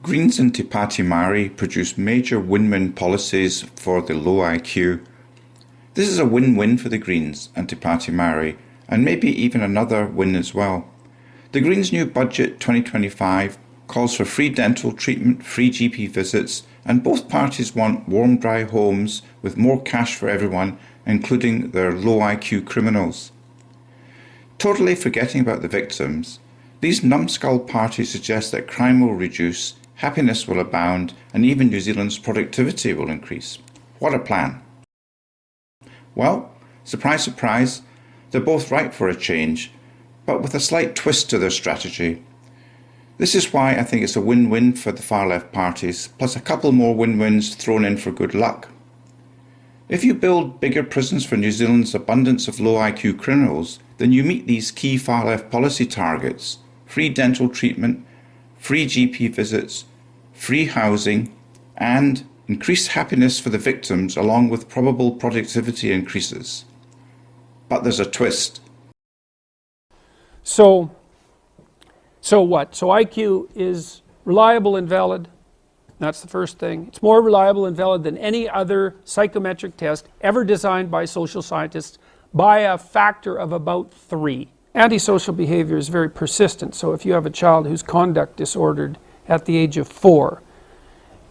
Greens and Te Pāti Māori produce major win-win policies for the low IQ. This is a win-win for the Greens and Te Pāti Māori, and maybe even another win as well. The Greens' new budget 2025 calls for free dental treatment, free GP visits, and both parties want warm, dry homes with more cash for everyone, including their low IQ criminals. Totally forgetting about the victims, these numbskull parties suggest that crime will reduce, happiness will abound, and even New Zealand's productivity will increase. What a plan! Well, surprise, surprise, they're both right for a change, but with a slight twist to their strategy. This is why I think it's a win-win for the far-left parties, plus a couple more win-wins thrown in for good luck. If you build bigger prisons for New Zealand's abundance of low IQ criminals, then you meet these key far-left policy targets: free dental treatment, free GP visits, free housing, and increased happiness for the victims along with probable productivity increases. But there's a twist. So what? So IQ is reliable and valid. That's the first thing. It's more reliable and valid than any other psychometric test ever designed by social scientists by a factor of about 3. Antisocial behavior is very persistent. So if you have a child who's conduct disordered at the age of 4,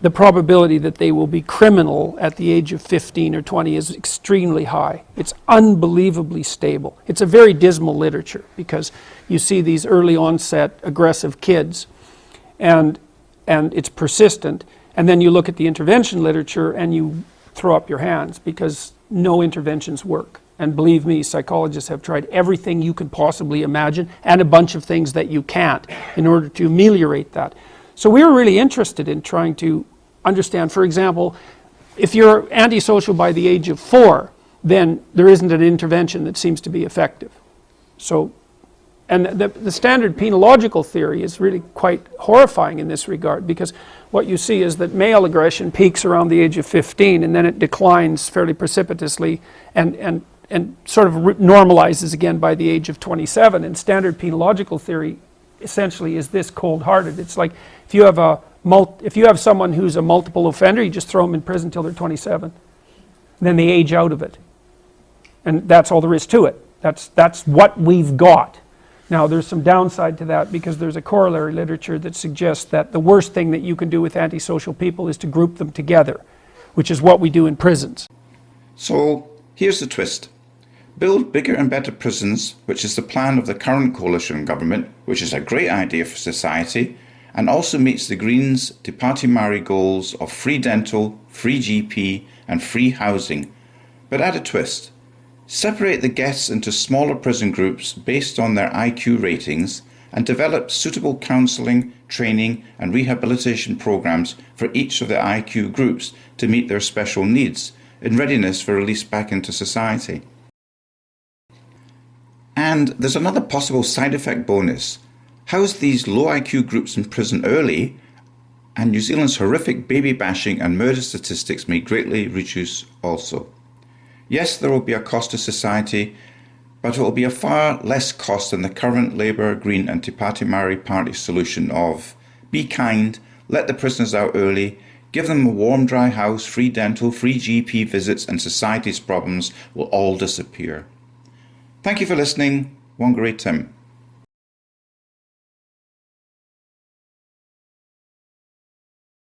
the probability that they will be criminal at the age of 15 or 20 is extremely high. It's unbelievably stable. It's a very dismal literature because you see these early onset aggressive kids and it's persistent. And then you look at the intervention literature and you throw up your hands because no interventions work. And believe me, psychologists have tried everything you could possibly imagine and a bunch of things that you can't in order to ameliorate that. So we were really interested in trying to understand, for example, if you're antisocial by the age of 4, then there isn't an intervention that seems to be effective. So, and the standard penological theory is really quite horrifying in this regard, because what you see is that male aggression peaks around the age of 15 and then it declines fairly precipitously and sort of normalizes again by the age of 27. And standard penological theory essentially is this cold-hearted. It's like if you have someone who's a multiple offender, you just throw them in prison till they're 27. Then they age out of it. And that's all there is to it. That's what we've got. Now there's some downside to that because there's a corollary literature that suggests that the worst thing that you can do with antisocial people is to group them together, which is what we do in prisons. So here's the twist. Build bigger and better prisons, which is the plan of the current coalition government, which is a great idea for society, and also meets the Greens' Te Pāti Māori goals of free dental, free GP, and free housing. But add a twist. Separate the guests into smaller prison groups based on their IQ ratings and develop suitable counselling, training, and rehabilitation programs for each of the IQ groups to meet their special needs in readiness for release back into society. And there's another possible side effect bonus. House these low IQ groups in prison early, and New Zealand's horrific baby bashing and murder statistics may greatly reduce also. Yes, there will be a cost to society, but it will be a far less cost than the current Labour, Green and Te Pāti Māori Party solution of be kind, let the prisoners out early, give them a warm dry house, free dental, free GP visits, and society's problems will all disappear. Thank you for listening. WhangāreiTim.